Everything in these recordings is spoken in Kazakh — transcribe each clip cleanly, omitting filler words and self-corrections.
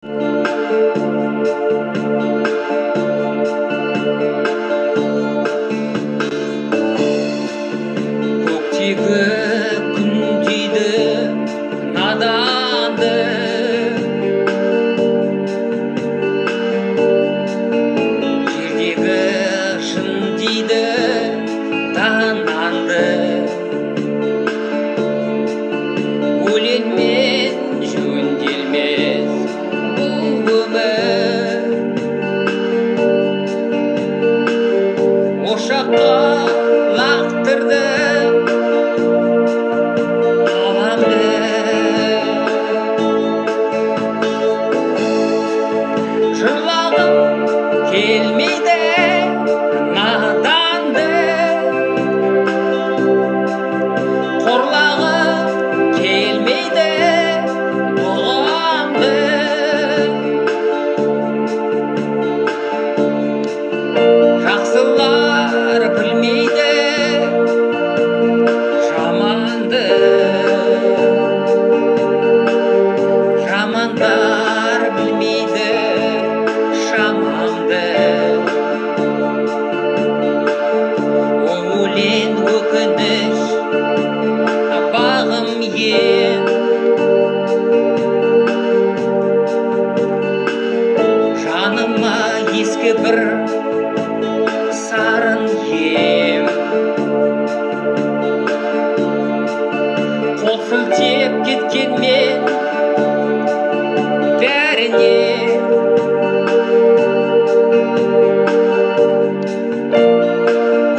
Көктегі күн тиді наданды, жердегі шын тиді тананды. Өлеңмен жөнделмес бұл өмір, ошаққа лақтырды ғаламды. Жырлағым келмейді наданды, қорлағым келмейді дұғамды. Жақсылар білмейді жаманды, жамандар білмейді шамамды. Өлең өкініш бағым ен, жаныма ескі бір сарын ем. Қол сілтеп кеткенмен бәріне,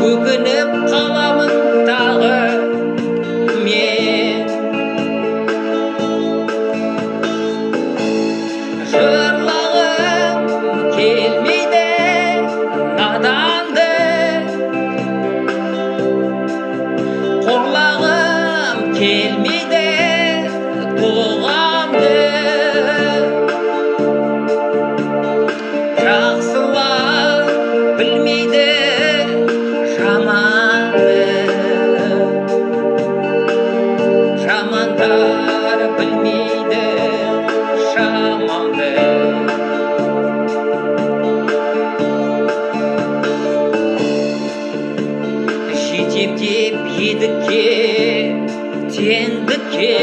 өкініп қаламын тағы мен. Жырлағым келмейді наданды, қорлағым келмейді дұғамды. Жақсылар білмейді жаманды, жамандар білмейді шамамды. Жетем деп едікке теңдікке,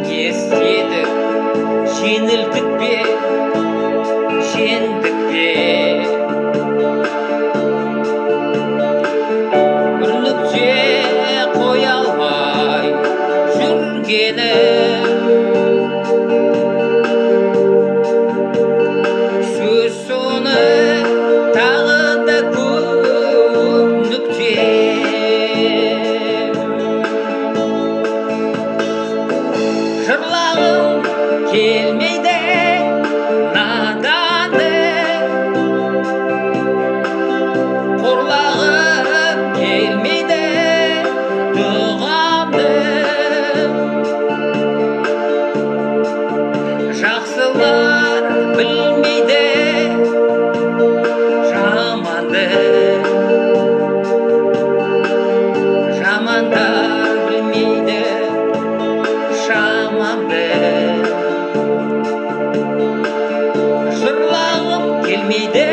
не істедік жеңілдік пе жеңдік пе. Бір нүкте қоя алмай жүргенім, сөз соны тағы да көп нүкте. Жырлағым келмейді наданды, қорлағым келмейді дұғамды. Жақсылар білмейді жаманды, жамандар білмейді шамамды. Жырлағым келмейді